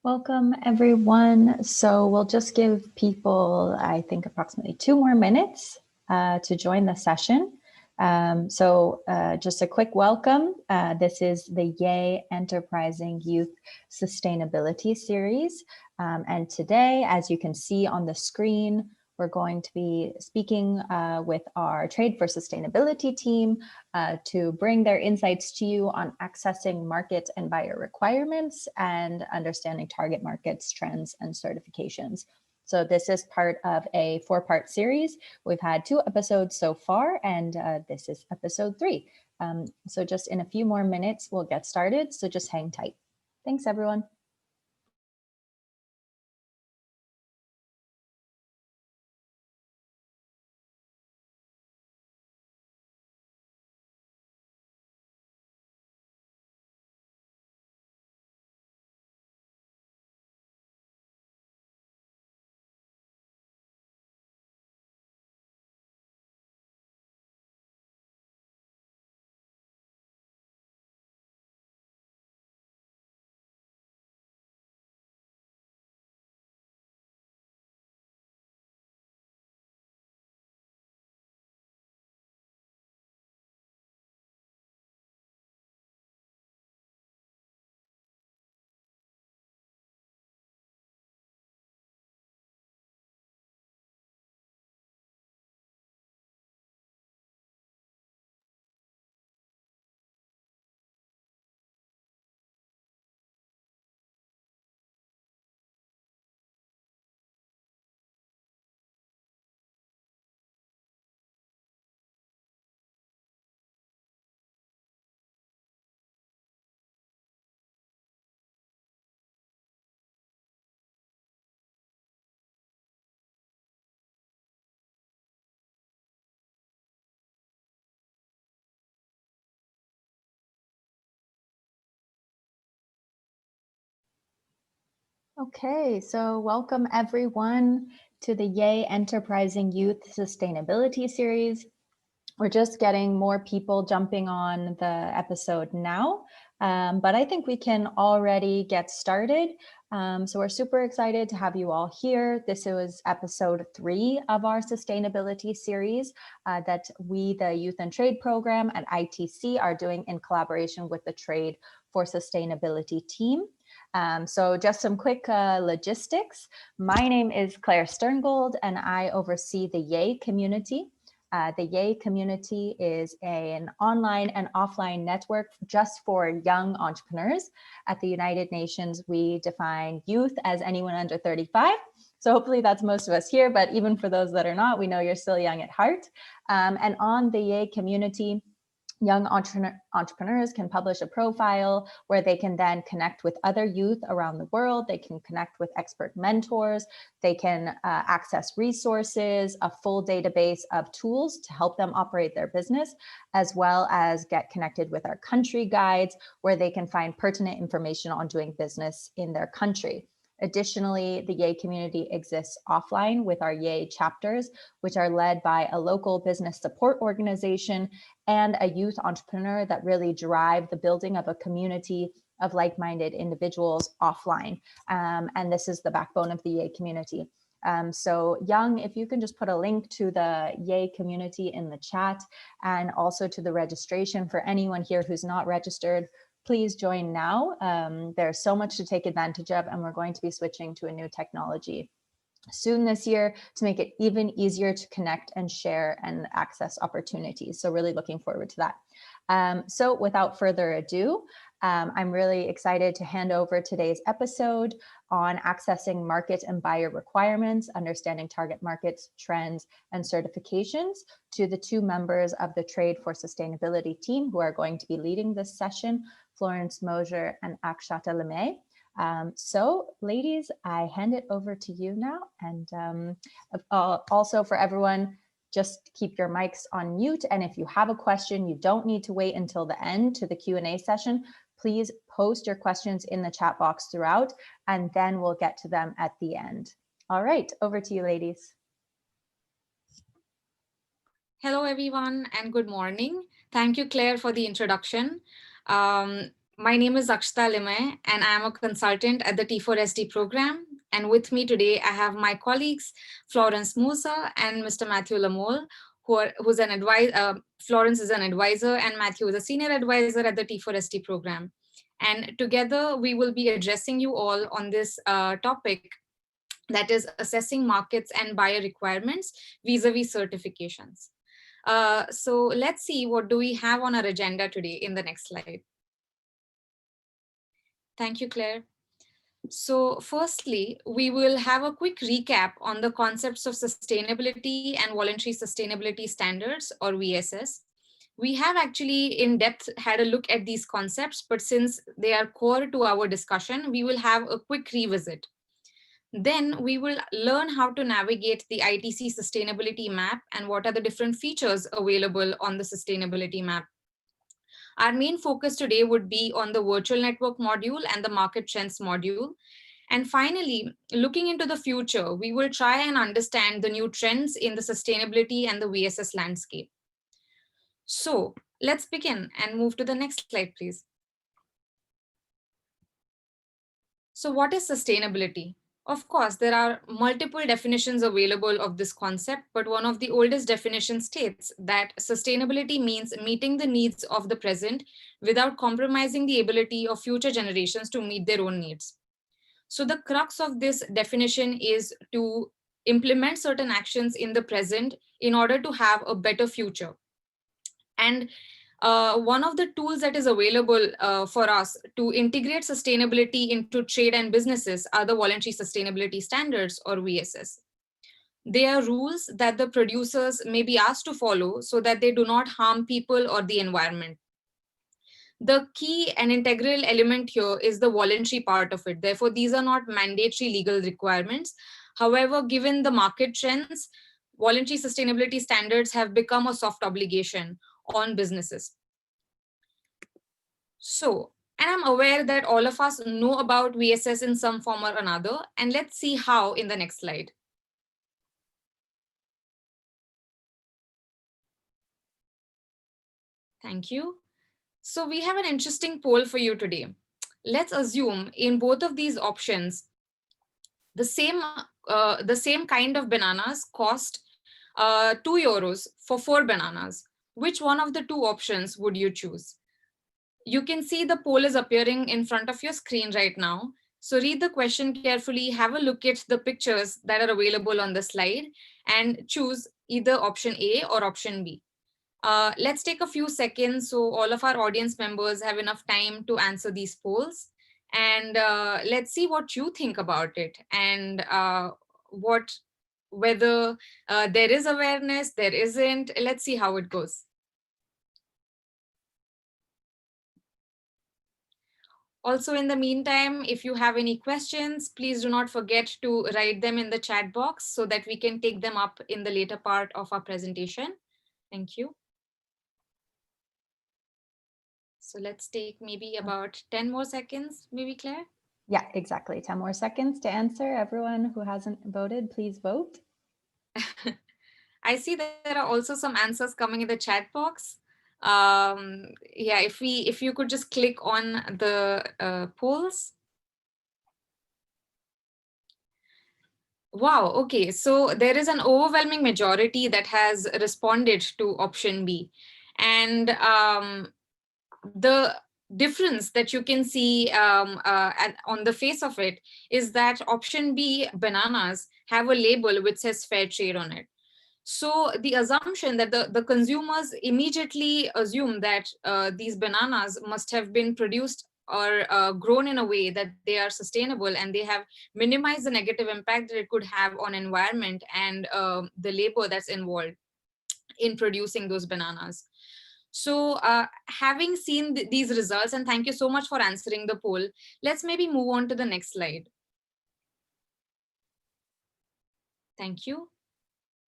Welcome, everyone. So we'll just give people, I think, approximately 2 more minutes to join the session. Just a quick welcome. This is the YAY Enterprising Youth Sustainability Series. And today, as you can see on the screen, we're going to be speaking with our Trade for Sustainability team to bring their insights to you on accessing market and buyer requirements and understanding target markets, trends, and certifications. So this is part of a 4-part series. We've had 2 episodes so far, and this is episode 3. So just in a few more minutes, we'll get started. So just hang tight. Thanks, everyone. Okay, so welcome everyone to the YAY Enterprising Youth Sustainability Series. We're just getting more people jumping on the episode now, but I think we can already get started. So we're super excited to have you all here. This was episode 3 of our sustainability series that we, the Youth and Trade program at ITC, are doing in collaboration with the Trade for Sustainability team. So just some quick logistics. My name is Claire Sterngold, and I oversee the YAY community. The YAY community is an online and offline network just for young entrepreneurs. At the United Nations, we define youth as anyone under 35. So hopefully that's most of us here, but even for those that are not, we know you're still young at heart. And on the YAY community, young entrepreneurs can publish a profile where they can then connect with other youth around the world. They can connect with expert mentors. They can access resources, a full database of tools to help them operate their business, as well as get connected with our country guides where they can find pertinent information on doing business in their country. Additionally, the YAY community exists offline with our YAY chapters, which are led by a local business support organization and a youth entrepreneur that really drive the building of a community of like-minded individuals offline. And this is the backbone of the YAY community. So Young, if you can just put a link to the YAY community in the chat and also to the registration for anyone here who's not registered, please join now. There's so much to take advantage of, and we're going to be switching to a new technology soon this year to make it even easier to connect and share and access opportunities. So really looking forward to that. So without further ado, I'm really excited to hand over today's episode on accessing market and buyer requirements, understanding target markets, trends, and certifications to the 2 members of the Trade for Sustainability team who are going to be leading this session, Florence Mosier and Akshata Lemay. So ladies, I hand it over to you now. And also for everyone, just keep your mics on mute. And if you have a question, you don't need to wait until the end to the Q&A session. Please post your questions in the chat box throughout, and then we'll get to them at the end. All right, over to you, ladies. Hello, everyone, and good morning. Thank you, Claire, for the introduction. My name is Akshita Limay, and I am a consultant at the T4SD program. And with me today, I have my colleagues, Florence Musa and Mr. Matthew Lamole, who's an advisor. Florence is an advisor, and Matthew is a senior advisor at the T4SD program. And together, we will be addressing you all on this topic, that is assessing markets and buyer requirements vis-a-vis certifications. So let's see, what do we have on our agenda today in the next slide. Thank you, Claire. So firstly, we will have a quick recap on the concepts of sustainability and voluntary sustainability standards, or VSS. We have actually in depth had a look at these concepts, but since they are core to our discussion, we will have a quick revisit. Then we will learn how to navigate the ITC sustainability map and what are the different features available on the sustainability map. Our main focus today would be on the virtual network module and the market trends module. And finally, looking into the future, we will try and understand the new trends in the sustainability and the VSS landscape. So let's begin and move to the next slide, please. So what is sustainability? Of course, there are multiple definitions available of this concept, but one of the oldest definitions states that sustainability means meeting the needs of the present without compromising the ability of future generations to meet their own needs. So the crux of this definition is to implement certain actions in the present in order to have a better future. And one of the tools that is available for us to integrate sustainability into trade and businesses are the voluntary sustainability standards, or VSS. They are rules that the producers may be asked to follow so that they do not harm people or the environment. The key and integral element here is the voluntary part of it. Therefore, these are not mandatory legal requirements. However, given the market trends, voluntary sustainability standards have become a soft obligation on businesses. So, and I'm aware that all of us know about VSS in some form or another, and let's see how in the next slide. Thank you. So we have an interesting poll for you today. Let's assume in both of these options, the same kind of bananas cost €2 for 4 bananas. Which one of the two options would you choose? You can see the poll is appearing in front of your screen right now. So read the question carefully, have a look at the pictures that are available on the slide, and choose either option A or option B. Let's take a few seconds so all of our audience members have enough time to answer these polls. And let's see what you think about it, and whether there is awareness, there isn't. Let's see how it goes. Also, in the meantime, if you have any questions, please do not forget to write them in the chat box so that we can take them up in the later part of our presentation. Thank you. So let's take maybe about 10 more seconds, maybe, Claire? Yeah, exactly. 10 more seconds to answer. Everyone who hasn't voted, please vote. I see that there are also some answers coming in the chat box. Yeah, if you could just click on the polls. Wow, okay. So there is an overwhelming majority that has responded to option B. And the difference that you can see on the face of it is that option B, bananas, have a label which says fair trade on it. So the assumption that the consumers immediately assume that these bananas must have been produced or grown in a way that they are sustainable, and they have minimized the negative impact that it could have on environment and the labor that's involved in producing those bananas. So having seen these results, and thank you so much for answering the poll, let's maybe move on to the next slide. Thank you.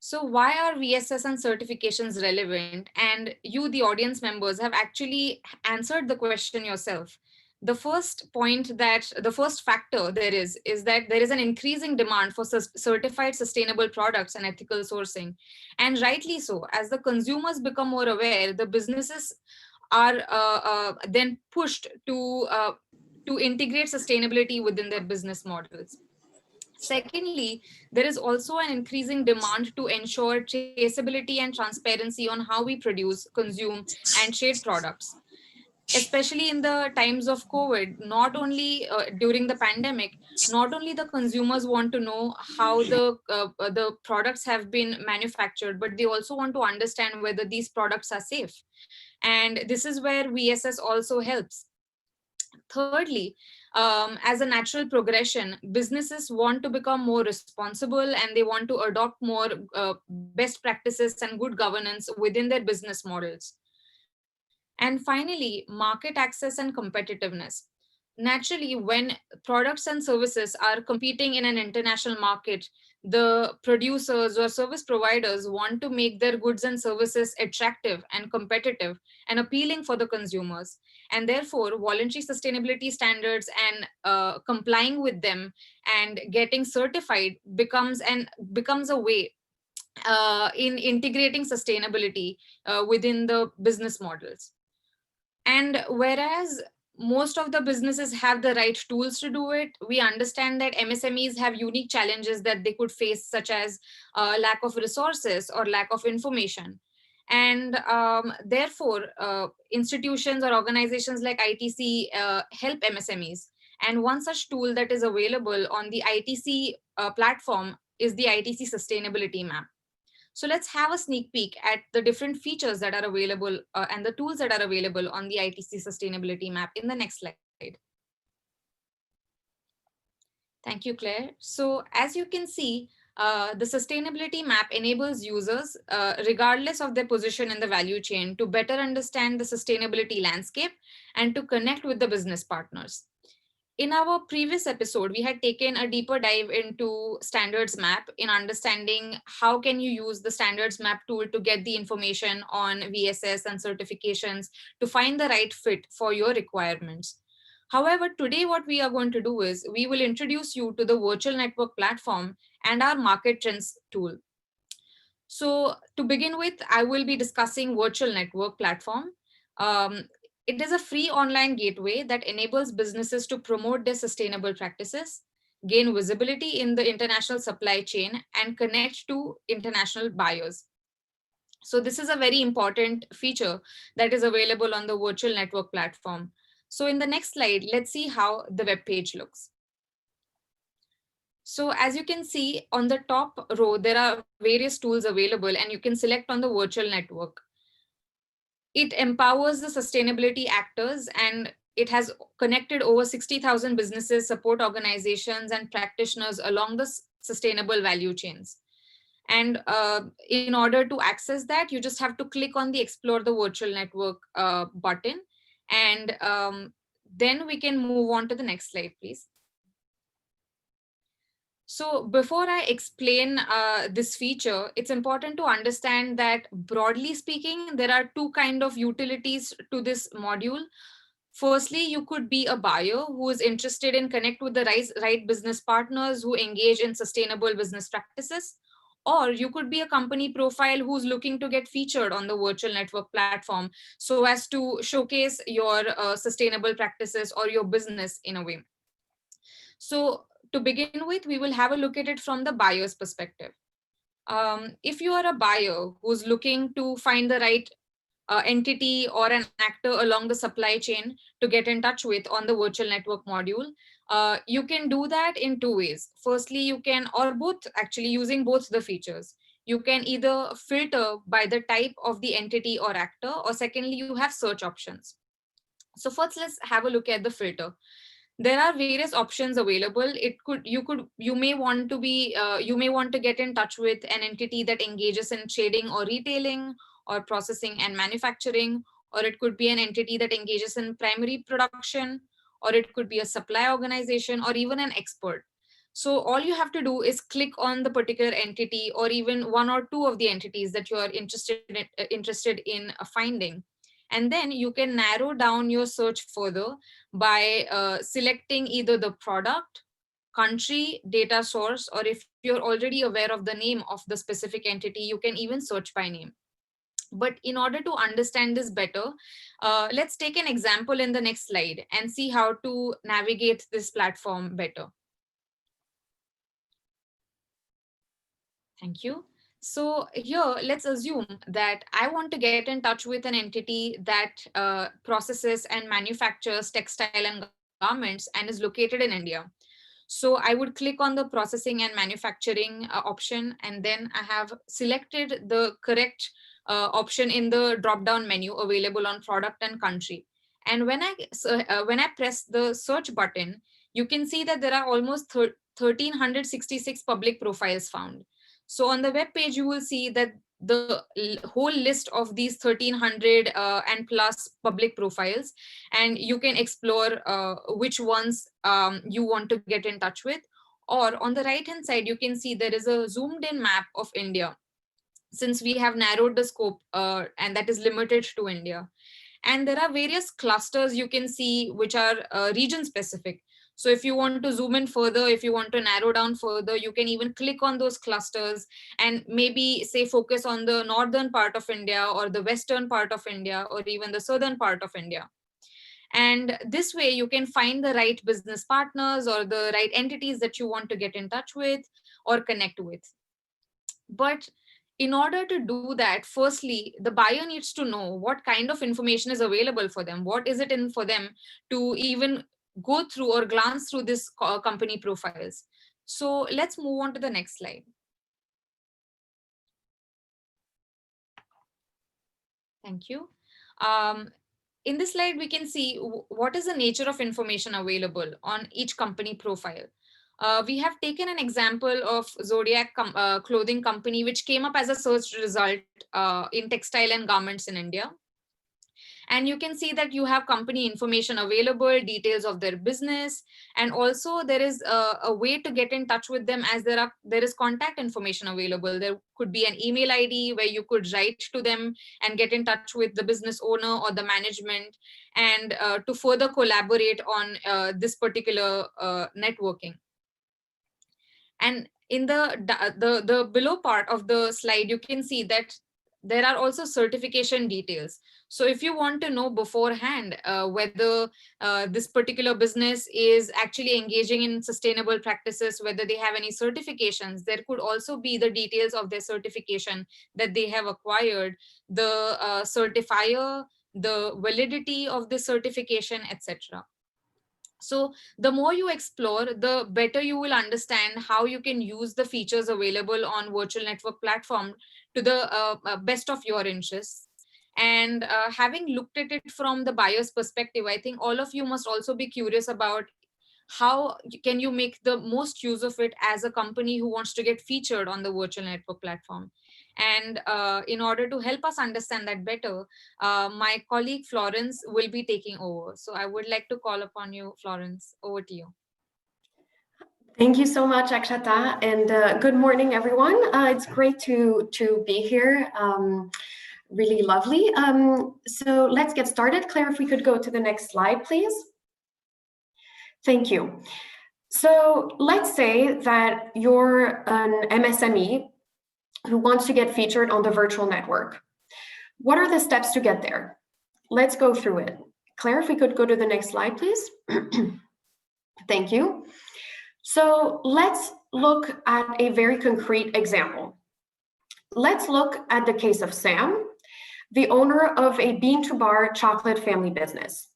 So why are VSS and certifications relevant? And you, the audience members, have actually answered the question yourself. The first point, that the first factor there is that there is an increasing demand for certified sustainable products and ethical sourcing. And rightly so, as the consumers become more aware, the businesses are then pushed to integrate sustainability within their business models. Secondly, there is also an increasing demand to ensure traceability and transparency on how we produce, consume, and trade products. Especially in the times of COVID, not only during the pandemic, not only the consumers want to know how the products have been manufactured, but they also want to understand whether these products are safe. And this is where VSS also helps. Thirdly, as a natural progression, businesses want to become more responsible and they want to adopt more best practices and good governance within their business models. And finally, market access and competitiveness. Naturally, when products and services are competing in an international market, the producers or service providers want to make their goods and services attractive and competitive and appealing for the consumers. And therefore, voluntary sustainability standards and complying with them and getting certified becomes a way in integrating sustainability within the business models. And whereas most of the businesses have the right tools to do it, we understand that MSMEs have unique challenges that they could face, such as lack of resources or lack of information. And therefore, institutions or organizations like ITC help MSMEs. And one such tool that is available on the ITC platform is the ITC Sustainability Map. So let's have a sneak peek at the different features that are available and the tools that are available on the ITC Sustainability Map in the next slide. Thank you, Claire. So as you can see, the sustainability map enables users, regardless of their position in the value chain, to better understand the sustainability landscape and to connect with the business partners. In our previous episode, we had taken a deeper dive into standards map in understanding how can you use the standards map tool to get the information on VSS and certifications to find the right fit for your requirements. However, today what we are going to do is we will introduce you to the virtual network platform and our market trends tool. So to begin with, I will be discussing virtual network platform. Um, it is a free online gateway that enables businesses to promote their sustainable practices, gain visibility in the international supply chain, and connect to international buyers. So this is a very important feature that is available on the virtual network platform. So in the next slide, let's see how the web page looks. So as you can see on the top row, there are various tools available and you can select on the virtual network. It empowers the sustainability actors and it has connected over 60,000 businesses, support organizations, and practitioners along the sustainable value chains. And in order to access that, you just have to click on the Explore the Virtual Network button. And then we can move on to the next slide, please. So before I explain this feature, it's important to understand that broadly speaking, there are two kind of utilities to this module. Firstly, you could be a buyer who is interested in connect with the right business partners who engage in sustainable business practices. Or you could be a company profile who's looking to get featured on the virtual network platform so as to showcase your sustainable practices or your business in a way. So to begin with, we will have a look at it from the buyer's perspective. If you are a buyer who's looking to find the right entity or an actor along the supply chain to get in touch with on the virtual network module, you can do that in two ways. Firstly, you can, or both actually, using both the features. You can either filter by the type of the entity or actor, or secondly, you have search options. So first, let's have a look at the filter. There are various options available. You may want to be you may want to get in touch with an entity that engages in trading or retailing or processing and manufacturing, or it could be an entity that engages in primary production, or it could be a supply organization or even an expert. So all you have to do is click on the particular entity or even one or two of the entities that you are interested in finding, and then you can narrow down your search further by selecting either the product, country, data source, or if you're already aware of the name of the specific entity, you can even search by name. But in order to understand this better, let's take an example in the next slide and see how to navigate this platform better. Thank you. So here, let's assume that I want to get in touch with an entity that processes and manufactures textile and garments and is located in India. So I would click on the processing and manufacturing option, and then I have selected the correct option in the drop-down menu available on product and country. And when I press the search button, you can see that there are almost 1,366 public profiles found. So on the web page, you will see that the whole list of these 1,300 and plus public profiles, and you can explore which ones you want to get in touch with. Or on the right hand side, you can see there is a zoomed in map of India, since we have narrowed the scope and that is limited to India. And there are various clusters you can see which are region specific. So if you want to zoom in further, if you want to narrow down further, you can even click on those clusters and maybe say focus on the northern part of India or the western part of India or even the southern part of India. And this way you can find the right business partners or the right entities that you want to get in touch with or connect with. But in order to do that, firstly, the buyer needs to know what kind of information is available for them. What is it in for them to even go through or glance through this company profiles? So let's move on to the next slide. Thank you. In this slide, we can see what is the nature of information available on each company profile. We have taken an example of Zodiac clothing company, which came up as a search result in textile and garments in India. And you can see that you have company information available, details of their business, and also there is a way to get in touch with them, as there is contact information available. There could be an email ID where you could write to them and get in touch with the business owner or the management, and to further collaborate on this particular networking. And in the below part of the slide, you can see that there are also certification details. So if you want to know beforehand whether this particular business is actually engaging in sustainable practices, whether they have any certifications, there could also be the details of their certification that they have acquired, the certifier, the validity of the certification, etc. So the more you explore, the better you will understand how you can use the features available on virtual network platform to the best of your interests. And having looked at it from the buyer's perspective, I think all of you must also be curious about how can you make the most use of it as a company who wants to get featured on the virtual network platform. And in order to help us understand that better, my colleague Florence will be taking over. So I would like to call upon you, Florence. Over to you. Thank you so much, Akshata, and good morning, everyone. It's great to be here. Really lovely. So let's get started. Claire, if we could go to the next slide, please. Thank you. So let's say that you're an MSME who wants to get featured on the virtual network. What are the steps to get there? Let's go through it. Claire, if we could go to the next slide, please. Thank you. So let's look at a very concrete example. Let's look at the case of Sam, the owner of a bean-to-bar chocolate family business.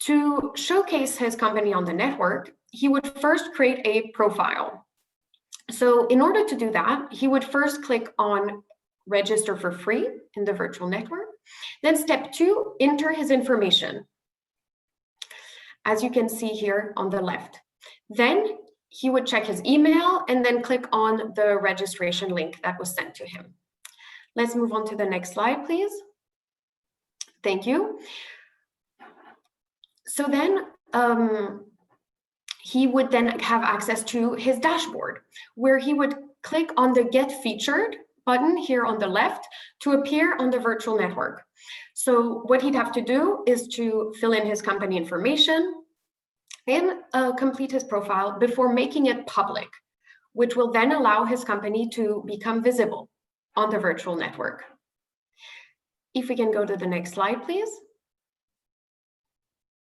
To showcase his company on the network, he would first create a profile. So in order to do that, he would first click on register for free in the virtual network. Then step 2, enter his information, as you can see here on the left. Then he would check his email and then click on the registration link that was sent to him. Let's move on to the next slide, please. Thank you. So then he would then have access to his dashboard, where he would click on the Get Featured button here on the left to appear on the virtual network. So what he'd have to do is to fill in his company information and complete his profile before making it public, which will then allow his company to become visible on the virtual network. If we can go to the next slide, please.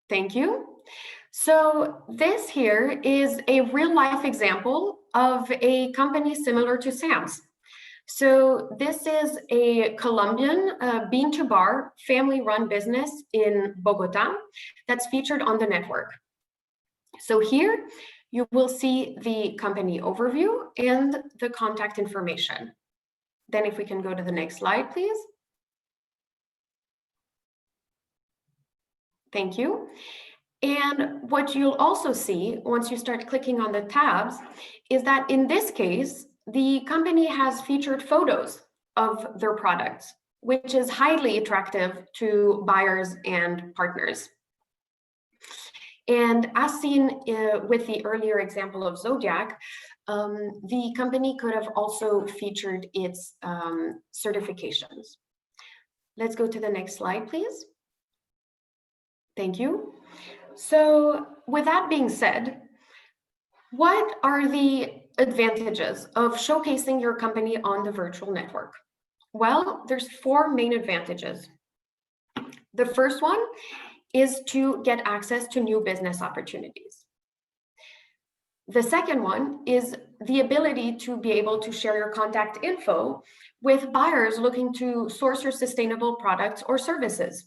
Thank you. So this here is a real life example of a company similar to Sam's. So this is a Colombian bean-to-bar family-run business in Bogota that's featured on the network. So here you will see the company overview and the contact information. Then if we can go to the next slide, please. Thank you. And what you'll also see once you start clicking on the tabs is that in this case, the company has featured photos of their products, which is highly attractive to buyers and partners. And as seen with the earlier example of Zodiac, the company could have also featured its certifications. Let's go to the next slide, please. Thank you. So with that being said, what are the advantages of showcasing your company on the virtual network? Well, there's 4 main advantages. The first one is to get access to new business opportunities. The second one is the ability to be able to share your contact info with buyers looking to source your sustainable products or services.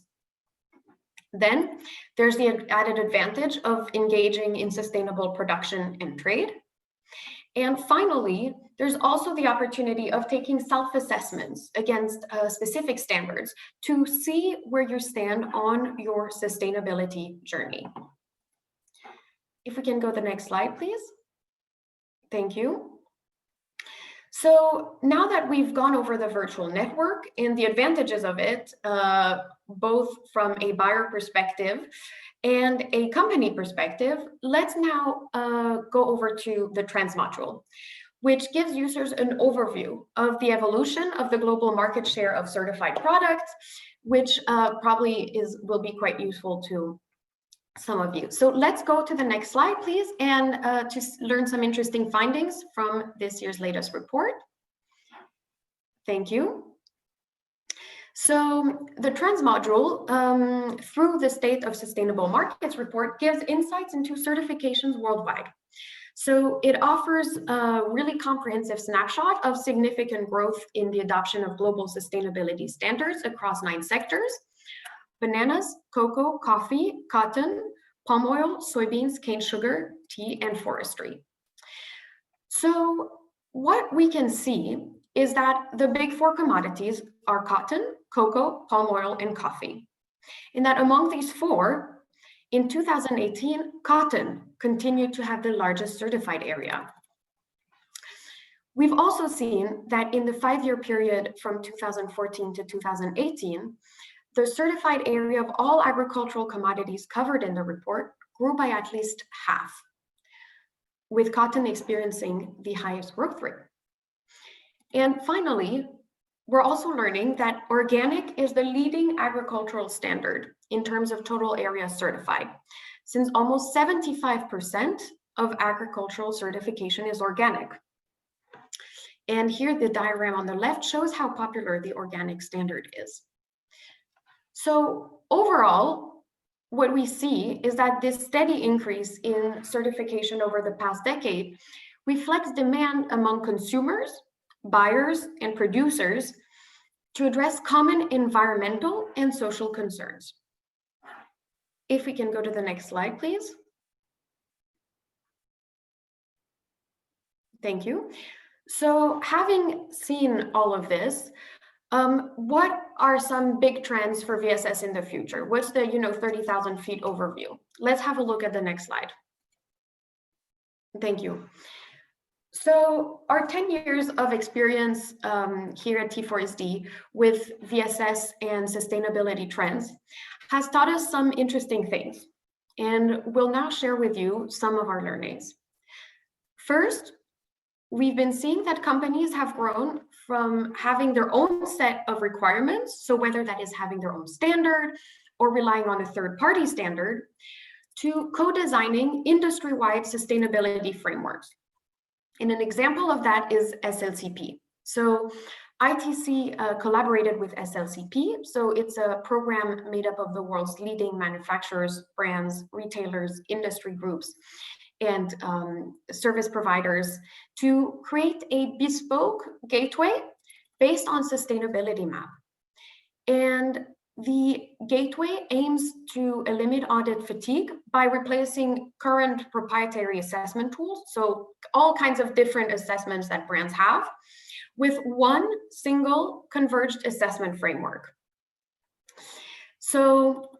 Then there's the added advantage of engaging in sustainable production and trade. And finally, there's also the opportunity of taking self-assessments against specific standards to see where you stand on your sustainability journey. If we can go to the next slide, please. Thank you. So now that we've gone over the virtual network and the advantages of it, both from a buyer perspective and a company perspective, let's now go over to the trends module, which gives users an overview of the evolution of the global market share of certified products, which probably will be quite useful to some of you. So let's go to the next slide, please, and to learn some interesting findings from this year's latest report. Thank you. So the trends module, through the State of Sustainable Markets report, gives insights into certifications worldwide. So it offers a really comprehensive snapshot of significant growth in the adoption of global sustainability standards across 9 sectors: bananas, cocoa, coffee, cotton, palm oil, soybeans, cane sugar, tea, and forestry. So what we can see is that the big 4 commodities are cotton, cocoa, palm oil, and coffee. And that among these 4, in 2018, cotton continued to have the largest certified area. We've also seen that in the 5-year period from 2014 to 2018, the certified area of all agricultural commodities covered in the report grew by at least half, with cotton experiencing the highest growth rate. And finally, we're also learning that organic is the leading agricultural standard in terms of total area certified, since almost 75% of agricultural certification is organic. And here the diagram on the left shows how popular the organic standard is. So overall, what we see is that this steady increase in certification over the past decade reflects demand among consumers, buyers, and producers to address common environmental and social concerns. If we can go to the next slide, please. Thank you. So having seen all of this, what are some big trends for VSS in the future? What's the 30,000 feet overview? Let's have a look at the next slide. Thank you. So our 10 years of experience here at T4SD with VSS and sustainability trends has taught us some interesting things, and we'll now share with you some of our learnings. First, we've been seeing that companies have grown from having their own set of requirements, so whether that is having their own standard or relying on a third-party standard, to co-designing industry-wide sustainability frameworks. And an example of that is SLCP. So ITC collaborated with SLCP, so it's a program made up of the world's leading manufacturers, brands, retailers, industry groups, and service providers to create a bespoke gateway based on sustainability map. And the gateway aims to eliminate audit fatigue by replacing current proprietary assessment tools, so all kinds of different assessments that brands have, with one single converged assessment framework. So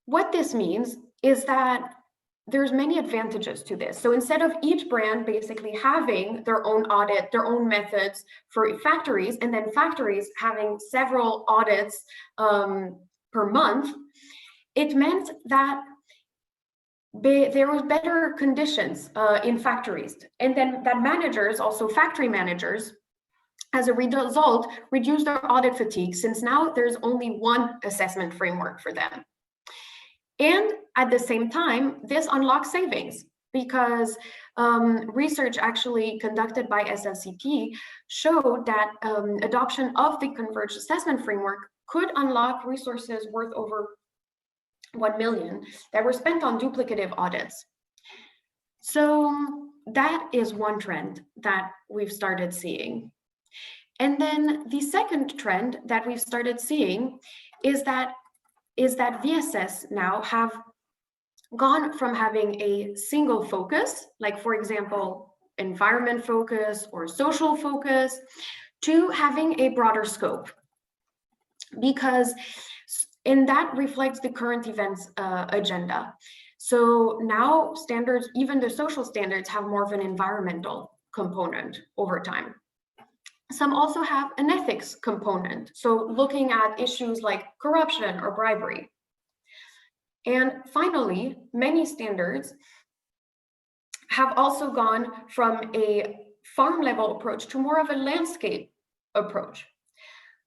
what this means is that there's many advantages to this. So instead of each brand basically having their own audit, their own methods for factories, and then factories having several audits per month, it meant that there was better conditions in factories. And then that managers, also factory managers, as a result, reduce their audit fatigue, since now there's only one assessment framework for them. And at the same time, this unlocks savings, because research actually conducted by SLCP showed that adoption of the converged assessment framework could unlock resources worth over 1 million that were spent on duplicative audits. So that is one trend that we've started seeing. And then the second trend that we've started seeing is that VSS now have gone from having a single focus, like for example, environment focus or social focus, to having a broader scope. And that reflects the current events agenda. So now standards, even the social standards, have more of an environmental component over time. Some also have an ethics component, so looking at issues like corruption or bribery. And finally, many standards have also gone from a farm level approach to more of a landscape approach.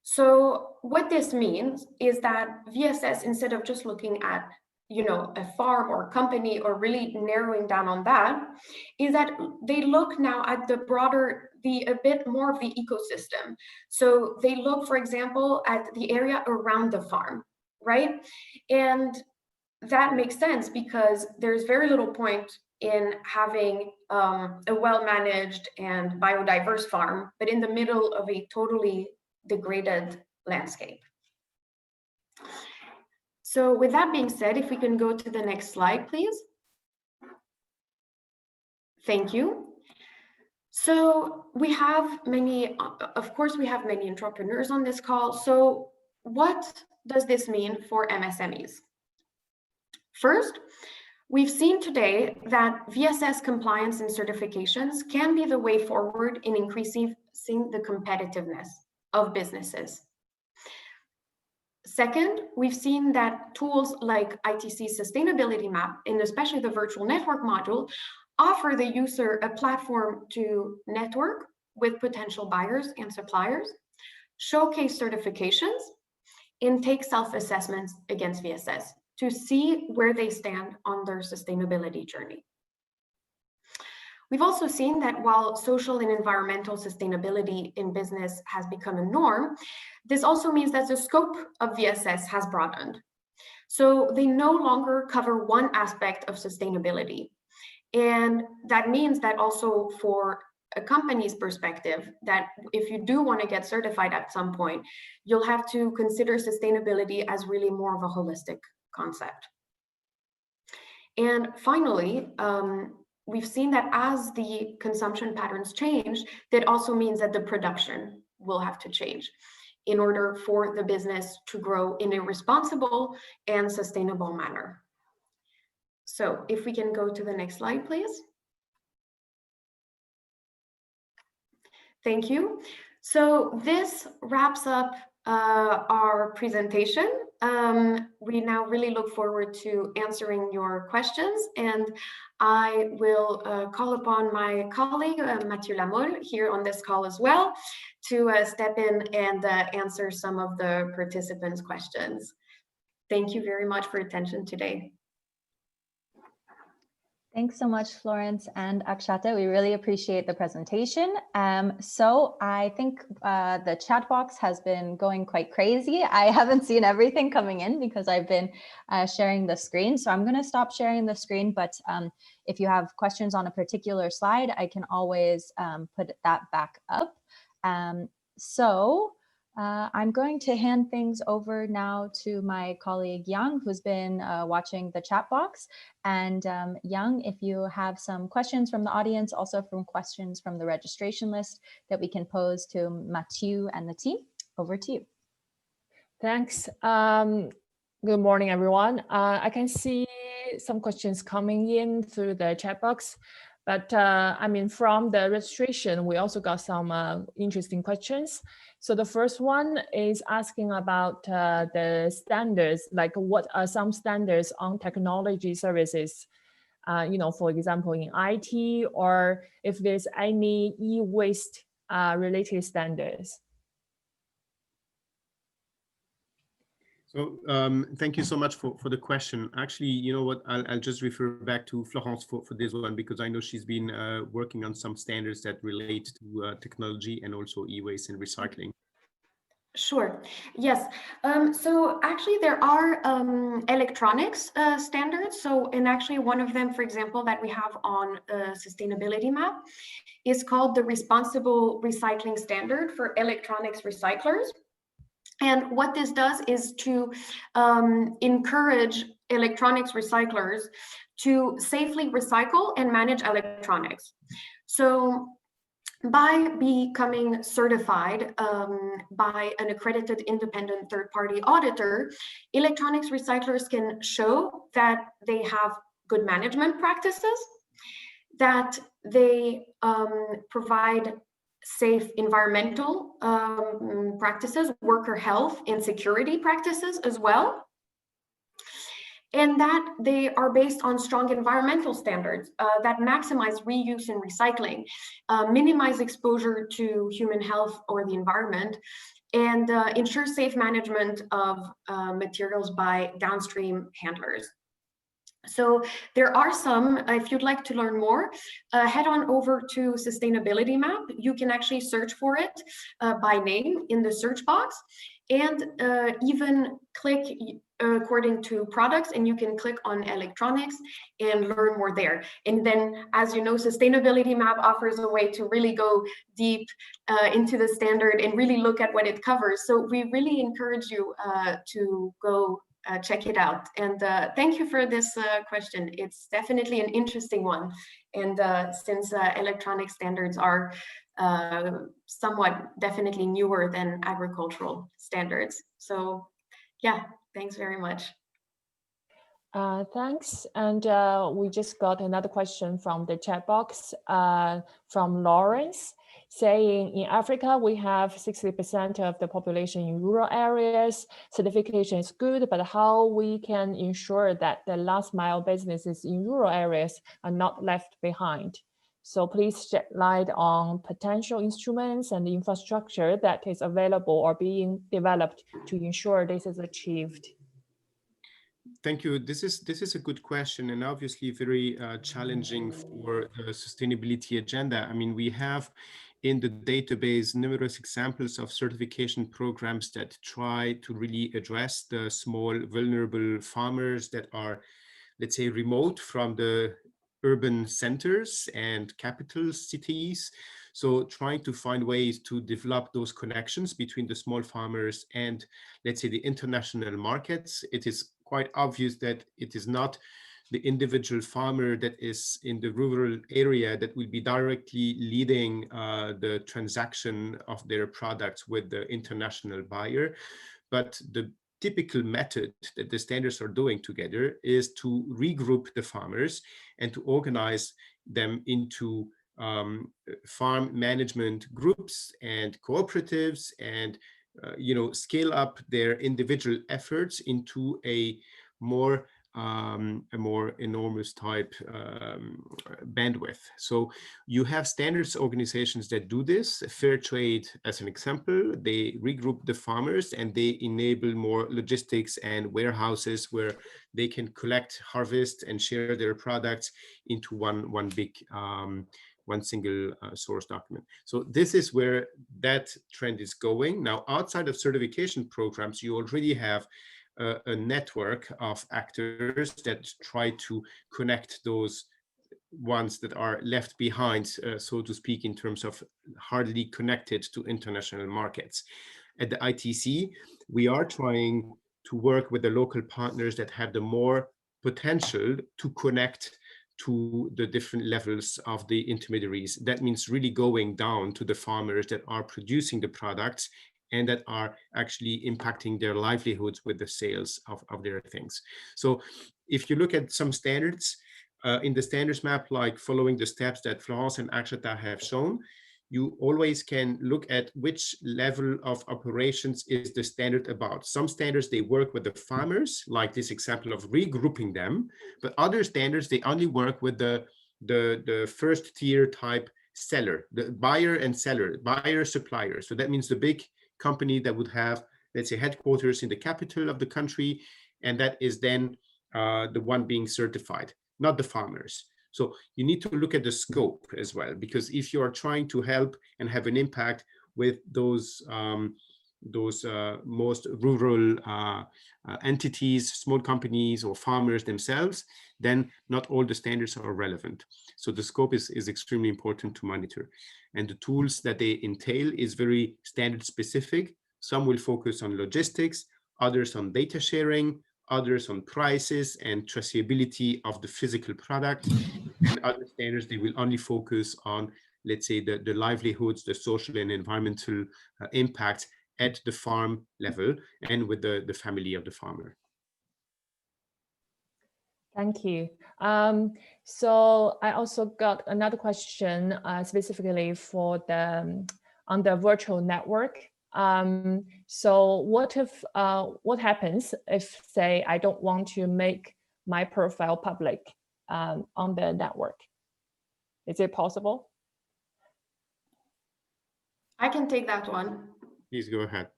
So what this means is that VSS, instead of just looking at a farm or company or really narrowing down on that, is that they look now at the broader, a bit more of the ecosystem. So they look, for example, at the area around the farm, right? And that makes sense because there's very little point in having a well-managed and biodiverse farm, but in the middle of a totally degraded landscape. So with that being said, if we can go to the next slide, please. Thank you. So we have many, of course, we have many entrepreneurs on this call. So what does this mean for MSMEs? First, we've seen today that VSS compliance and certifications can be the way forward in increasing the competitiveness of businesses. Second, we've seen that tools like ITC Sustainability Map, and especially the virtual network module, offer the user a platform to network with potential buyers and suppliers, showcase certifications, and take self-assessments against VSS to see where they stand on their sustainability journey. We've also seen that while social and environmental sustainability in business has become a norm, this also means that the scope of VSS has broadened. So they no longer cover one aspect of sustainability. And that means that also for a company's perspective, that if you do want to get certified at some point, you'll have to consider sustainability as really more of a holistic concept. And finally, we've seen that as the consumption patterns change, that also means that the production will have to change in order for the business to grow in a responsible and sustainable manner. So if we can go to the next slide, please. Thank you. So this wraps up our presentation. We now really look forward to answering your questions, and I will call upon my colleague, Mathieu Lamolle, here on this call as well, to step in and answer some of the participants' questions. Thank you very much for your attention today. Thanks so much, Florence and Akshata. We really appreciate the presentation. So I think the chat box has been going quite crazy. I haven't seen everything coming in because I've been sharing the screen. So I'm going to stop sharing the screen. But if you have questions on a particular slide, I can always put that back up. I'm going to hand things over now to my colleague Yang, who's been watching the chat box. And Yang, if you have some questions from the audience, also from questions from the registration list that we can pose to Mathieu and the team, over to you. Thanks. Good morning, everyone. I can see some questions coming in through the chat box. But I mean, from the registration, we also got some interesting questions. So the first one is asking about the standards, like what are some standards on technology services, for example, in IT, or if there's any e-waste related standards. So thank you so much for the question. Actually, you know what, I'll just refer back to Florence for this one, because I know she's been working on some standards that relate to technology and also e-waste and recycling. Sure. Yes. So actually there are electronics standards. So, and actually one of them, for example, that we have on a sustainability map is called the Responsible Recycling Standard for Electronics Recyclers. And what this does is to encourage electronics recyclers to safely recycle and manage electronics. So by becoming certified by an accredited independent third-party auditor, electronics recyclers can show that they have good management practices, that they provide safe environmental practices, worker health and security practices as well, and that they are based on strong environmental standards that maximize reuse and recycling, minimize exposure to human health or the environment, and ensure safe management of materials by downstream handlers. So there are some, if you'd like to learn more, head on over to Sustainability Map. You can actually search for it by name in the search box, and even click according to products, and you can click on electronics and learn more there. And then, as you know, Sustainability Map offers a way to really go deep into the standard and really look at what it covers. So we really encourage you to go check it out. And thank you for this question. It's definitely an interesting one. And since electronic standards are somewhat definitely newer than agricultural standards. So yeah, thanks very much. Thanks. And we just got another question from the chat box from Lawrence, saying in Africa, we have 60% of the population in rural areas. Certification is good, but how we can ensure that the last mile businesses in rural areas are not left behind? So please shed light on potential instruments and infrastructure that is available or being developed to ensure this is achieved. Thank you. This is a good question, and obviously very challenging for the sustainability agenda. I mean, we have in the database numerous examples of certification programs that try to really address the small vulnerable farmers that are, let's say, remote from the urban centers and capital cities. So trying to find ways to develop those connections between the small farmers and, let's say, the international markets. It is quite obvious that it is not the individual farmer that is in the rural area that will be directly leading the transaction of their products with the international buyer. But the typical method that the standards are doing together is to regroup the farmers and to organize them into farm management groups and cooperatives, and scale up their individual efforts into a more a more enormous type bandwidth. So you have standards organizations that do this. Fair Trade, as an example, they regroup the farmers and they enable more logistics and warehouses where they can collect, harvest, and share their products into one big one single source document. So this is where that trend is going. Now, outside of certification programs, you already have a network of actors that try to connect those ones that are left behind, so to speak, in terms of hardly connected to international markets. At the ITC, we are trying to work with the local partners that have the more potential to connect to the different levels of the intermediaries. That means really going down to the farmers that are producing the products and that are actually impacting their livelihoods with the sales of their things. So if you look at some standards in the standards map, like following the steps that Florence and Akshata have shown, you always can look at which level of operations is the standard about. Some standards, they work with the farmers, like this example of regrouping them, but other standards, they only work with the first tier type seller, the buyer and seller, buyer supplier. So that means the big company that would have, let's say, headquarters in the capital of the country, and that is then the one being certified, not the farmers. So you need to look at the scope as well, because if you are trying to help and have an impact with those most rural entities, small companies or farmers themselves, then not all the standards are relevant. So the scope is extremely important to monitor. And the tools that they entail is very standard specific. Some will focus on logistics, others on data sharing, others on prices and traceability of the physical product, and other standards, they will only focus on, let's say, the livelihoods, the social and environmental impacts at the farm level and with the family of the farmer. Thank you. So I also got another question specifically for on the virtual network. So what happens if, say, I don't want to make my profile public on the network? Is it possible? I can take that one. Please go ahead.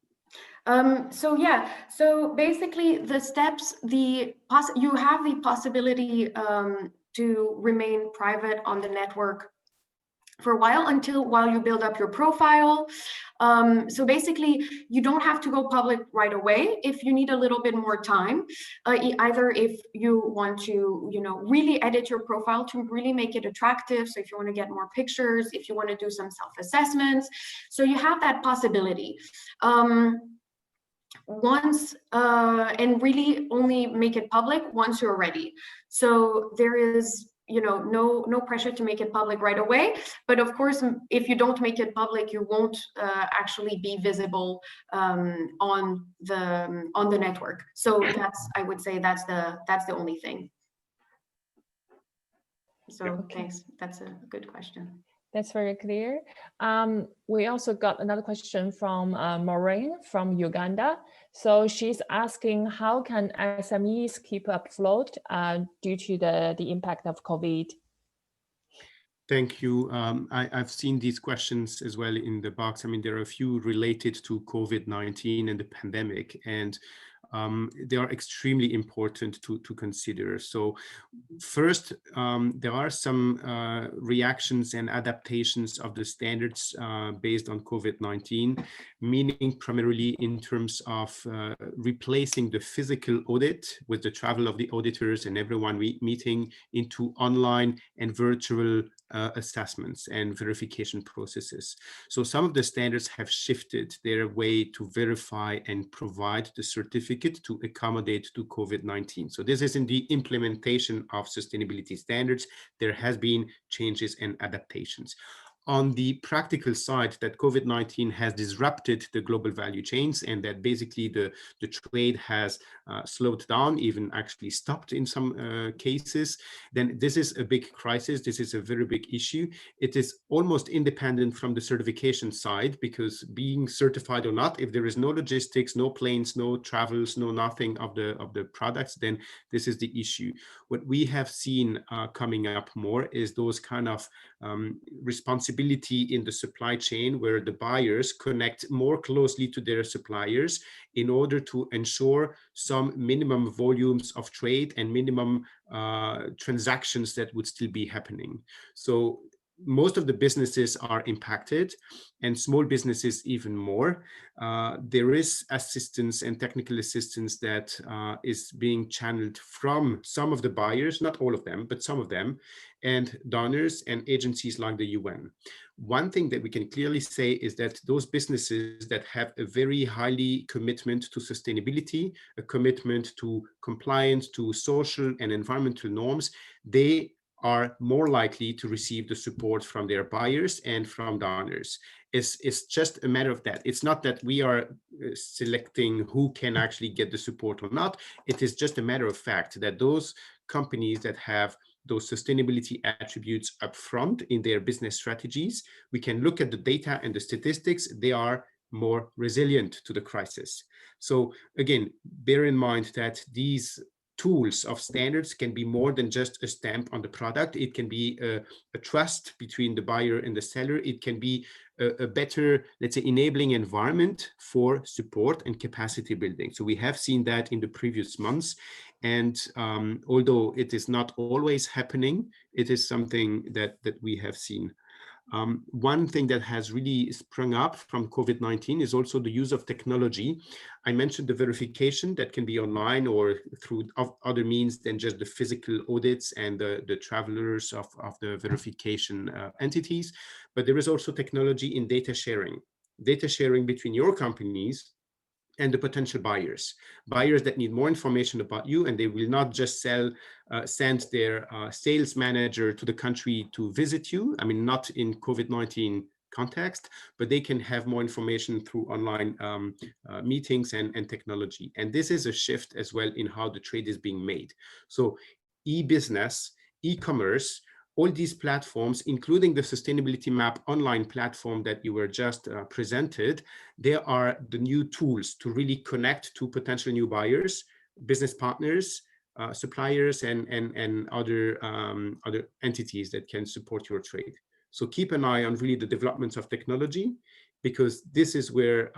So basically the steps, you have the possibility to remain private on the network for a while you build up your profile. So basically you don't have to go public right away if you need a little bit more time, either if you want to, really edit your profile to really make it attractive. So if you want to get more pictures, if you want to do some self-assessments, so you have that possibility. And really only make it public once you're ready. So there is, no pressure to make it public right away. But of course, if you don't make it public, you won't actually be visible on the network. So I would say that's the only thing. So okay. Thanks. That's a good question. That's very clear. We also got another question from Maureen from Uganda. So she's asking, how can SMEs keep afloat due to the impact of COVID? Thank you. I've seen these questions as well in the box. I mean, there are a few related to COVID-19 and the pandemic, and they are extremely important to consider. So first, there are some reactions and adaptations of the standards based on COVID-19, meaning primarily in terms of replacing the physical audit with the travel of the auditors and everyone meeting into online and virtual assessments and verification processes. So some of the standards have shifted their way to verify and provide the certificate to accommodate to COVID-19. So this is in the implementation of sustainability standards. There has been changes and adaptations. on the practical side that COVID-19 has disrupted the global value chains, and that basically the trade has slowed down, even actually stopped in some cases, then this is a big crisis. This is a very big issue. It is almost independent from the certification side, because being certified or not, if there is no logistics, no planes, no travels, no nothing of the products, then this is the issue. What we have seen coming up more is those kind of responsibility in the supply chain, where the buyers connect more closely to their suppliers in order to ensure some minimum volumes of trade and minimum transactions that would still be happening. So most of the businesses are impacted, and small businesses even more. There is assistance and technical assistance that is being channeled from some of the buyers, not all of them, but some of them, and donors and agencies like the UN. One thing that we can clearly say is that those businesses that have a very highly commitment to sustainability, a commitment to compliance, to social and environmental norms, they are more likely to receive the support from their buyers and from donors. It's just a matter of that. It's not that we are selecting who can actually get the support or not. It is just a matter of fact that those companies that have those sustainability attributes up front in their business strategies, we can look at the data and the statistics, they are more resilient to the crisis. So again, bear in mind that these tools of standards can be more than just a stamp on the product. It can be a trust between the buyer and the seller. It can be a better, let's say, enabling environment for support and capacity building. So we have seen that in the previous months. And although it is not always happening, it is something that we have seen. One thing that has really sprung up from COVID-19 is also the use of technology. I mentioned the verification that can be online or through other means than just the physical audits and the travelers of the verification entities. But there is also technology in data sharing between your companies and the potential buyers that need more information about you, and they will not just send their sales manager to the country to visit you. I mean, not in COVID-19 context, but they can have more information through online meetings and technology. And this is a shift as well in how the trade is being made. So e-business, e-commerce, all these platforms, including the Sustainability Map online platform that you were just presented, they are the new tools to really connect to potential new buyers, business partners, suppliers, and other entities that can support your trade. So keep an eye on really the developments of technology, because this is where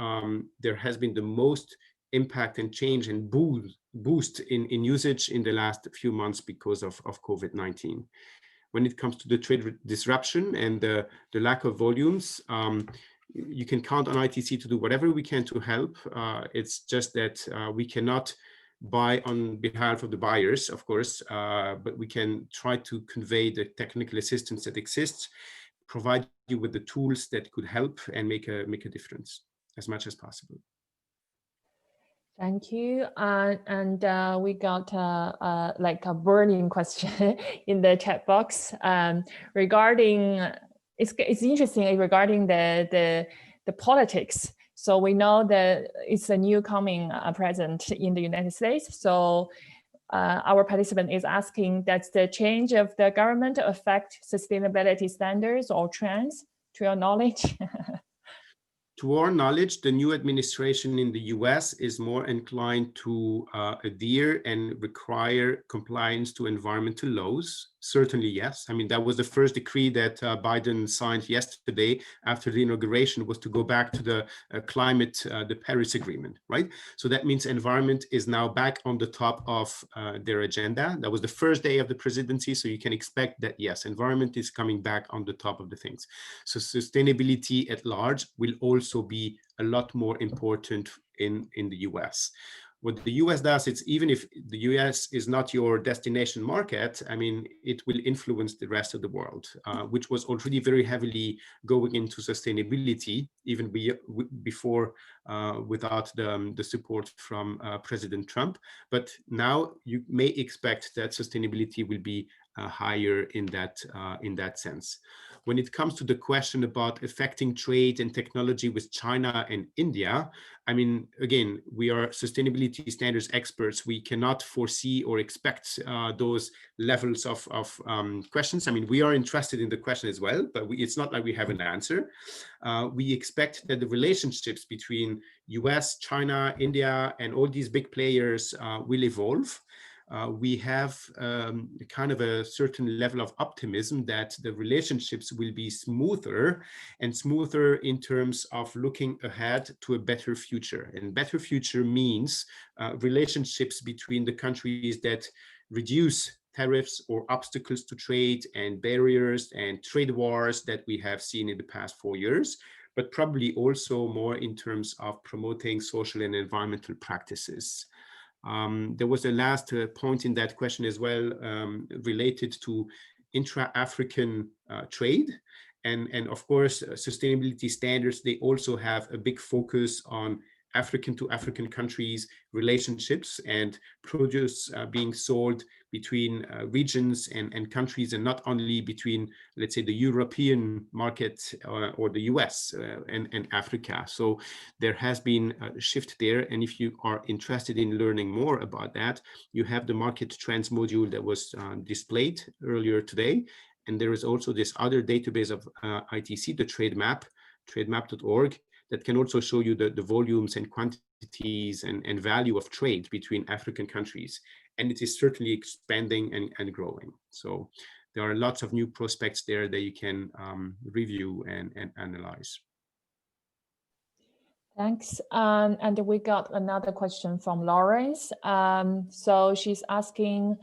there has been the most impact and change and boost in usage in the last few months because of COVID-19. When it comes to the trade disruption and the lack of volumes, you can count on ITC to do whatever we can to help. It's just that we cannot buy on behalf of the buyers, of course, but we can try to convey the technical assistance that exists, provide you with the tools that could help and make a difference as much as possible. Thank you. And we got like a burning question in the chat box regarding, it's interesting regarding the politics. So we know that it's a new coming president in the United States. So our participant is asking, does the change of the government affect sustainability standards or trends, to your knowledge? To our knowledge, the new administration in the US is more inclined to adhere and require compliance to environmental laws. Certainly, yes. I mean, that was the first decree that Biden signed yesterday after the inauguration, was to go back to the climate, the Paris Agreement, right? So that means environment is now back on the top of their agenda. That was the first day of the presidency. So you can expect that, yes, environment is coming back on the top of the things. So sustainability at large will also be a lot more important in the US. What the US does, it's even if the US is not your destination market, I mean, it will influence the rest of the world, which was already very heavily going into sustainability, even before without the support from President Trump. But now you may expect that sustainability will be higher in that sense. When it comes to the question about affecting trade and technology with China and India, I mean, again, we are sustainability standards experts. We cannot foresee or expect those levels of questions. I mean, we are interested in the question as well, but it's not like we have an answer. We expect that the relationships between US, China, India, and all these big players will evolve. We have kind of a certain level of optimism that the relationships will be smoother in terms of looking ahead to a better future. And better future means relationships between the countries that reduce tariffs or obstacles to trade and barriers and trade wars that we have seen in the past 4 years, but probably also more in terms of promoting social and environmental practices. There was a last point in that question as well, related to intra-African trade. And of course, sustainability standards, they also have a big focus on African to African countries relationships and produce being sold between regions and countries, and not only between, let's say, the European market or the US and Africa. So there has been a shift there. And if you are interested in learning more about that, you have the market trends module that was displayed earlier today. And there is also this other database of ITC, the trade map, trademap.org, that can also show you the volumes and quantities and value of trade between African countries. And it is certainly expanding and growing. So there are lots of new prospects there that you can review and analyze. Thanks. And we got another question from Lawrence. So she's asking,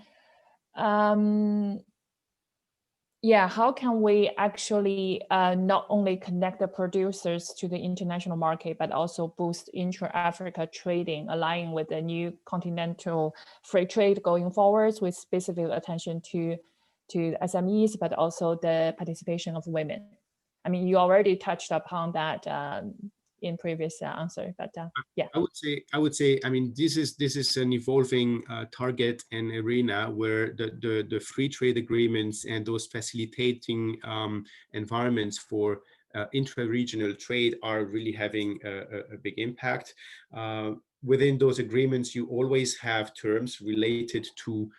yeah, how can we actually not only connect the producers to the international market, but also boost intra-Africa trading, aligning with the new continental free trade going forwards, with specific attention to SMEs, but also the participation of women? I mean, you already touched upon that in previous answer, but yeah. I would say, I mean, this is an evolving target and arena where the free trade agreements and those facilitating environments for intra-regional trade are really having a big impact. Within those agreements, you always have terms related to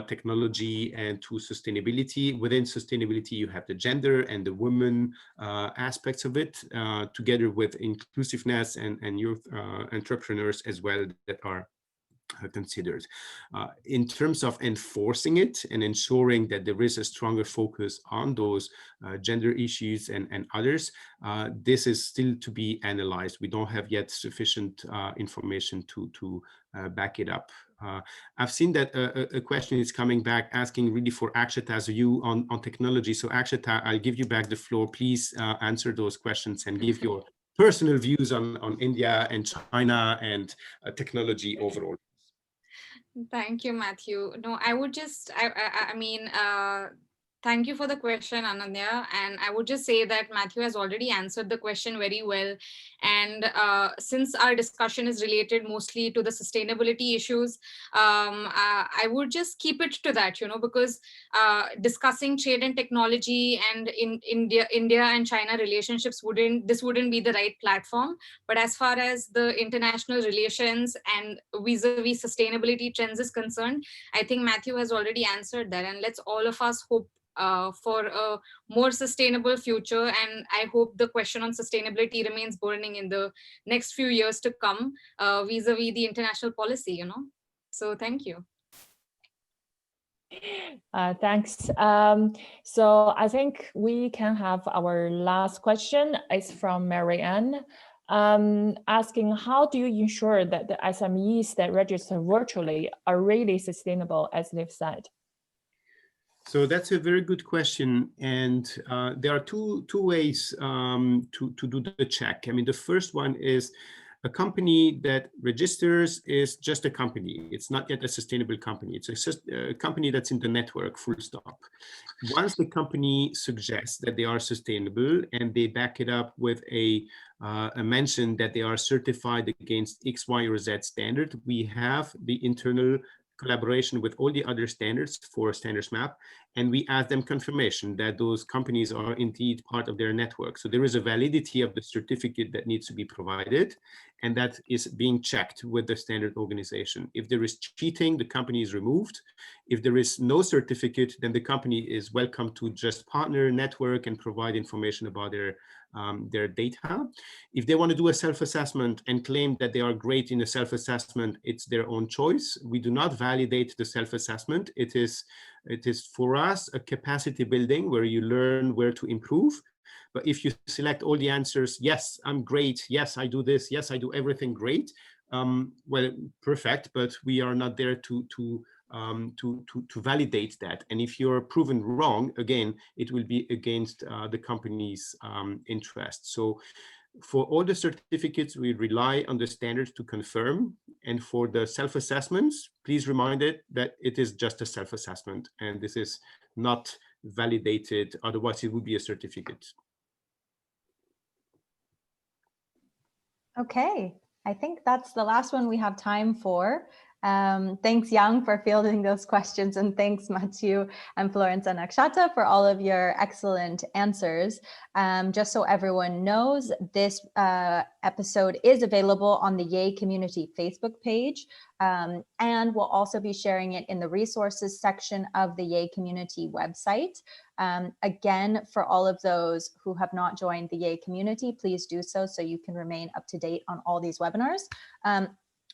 technology and to sustainability. Within sustainability, you have the gender and the women aspects of it, together with inclusiveness and youth entrepreneurs as well that are considered. In terms of enforcing it and ensuring that there is a stronger focus on those gender issues and others, this is still to be analyzed. We don't have yet sufficient information to back it up. I've seen that a question is coming back asking really for Akshata's view on technology. So Akshata, I'll give you back the floor. Please answer those questions and give your personal views on India and China and technology overall. Thank you, Matthew. No, I would just, I mean, thank you for the question, Ananya. And I would just say that Matthew has already answered the question very well. And since our discussion is related mostly to the sustainability issues, I would just keep it to that, you know, because discussing trade and technology and in India and China relationships wouldn't be the right platform. But as far as the international relations and vis-a-vis sustainability trends is concerned, I think Matthew has already answered that. And let's all of us hope for a more sustainable future. And I hope the question on sustainability remains burning in the next few years to come, vis-a-vis the international policy, you know. So thank you. Thanks. So I think we can have our last question. It's from Marianne, asking, how do you ensure that the SMEs that register virtually are really sustainable, as they've said? So that's a very good question, and there are two ways to do the check. I mean, the first one is a company that registers is just a company. It's not yet a sustainable company. It's a company that's in the network, full stop. Once the company suggests that they are sustainable and they back it up with a mention that they are certified against X, Y, or Z standard, we have the internal collaboration with all the other standards for standards map, and we ask them confirmation that those companies are indeed part of their network. So there is a validity of the certificate that needs to be provided, and that is being checked with the standard organization. If there is cheating, the company is removed. If there is no certificate, then the company is welcome to just partner, network, and provide information about their data. If they want to do a self-assessment and claim that they are great in a self-assessment, it's their own choice. We do not validate the self-assessment. It is for us a capacity building where you learn where to improve. But if you select all the answers, yes, I'm great, yes, I do this, yes, I do everything great, well, perfect, but we are not there to validate that. And if you're proven wrong, again, it will be against the company's interest. So for all the certificates, we rely on the standards to confirm. And for the self-assessments, please remind it that it is just a self-assessment and this is not validated. Otherwise, it would be a certificate. Okay, I think that's the last one we have time for. Thanks, Yang, for fielding those questions, and thanks, Mathieu and Florence and Akshata for all of your excellent answers. Just so everyone knows, this episode is available on the Yay Community Facebook page, and we'll also be sharing it in the resources section of the Yay Community website. Again, for all of those who have not joined the Yay community, please do so you can remain up to date on all these webinars.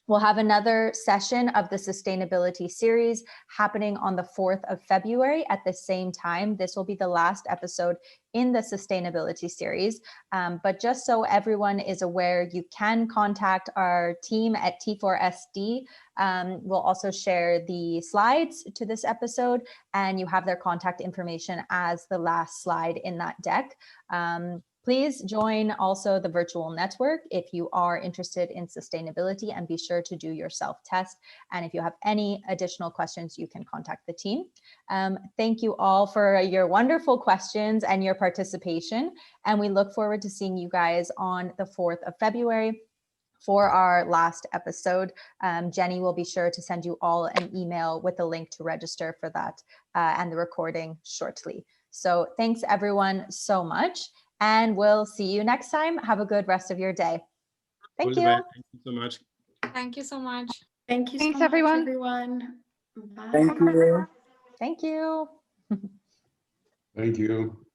We'll have another session of the sustainability series happening on the 4th of February at the same time. This will be the last episode in the sustainability series. But just so everyone is aware, you can contact our team at T4SD. We'll also share the slides to this episode, and you have their contact information as the last slide in that deck. Please join also the virtual network if you are interested in sustainability, and be sure to do your self-test. And if you have any additional questions, you can contact the team. Thank you all for your wonderful questions and your participation. And we look forward to seeing you guys on the 4th of February for our last episode. Jenny will be sure to send you all an email with a link to register for that and the recording shortly. So thanks everyone so much. And we'll see you next time. Have a good rest of your day. Thank you. Thank you so much. Thank you so much. Thank you so Thanks, much, everyone. everyone. Bye. Thank you. Thank you. Thank you.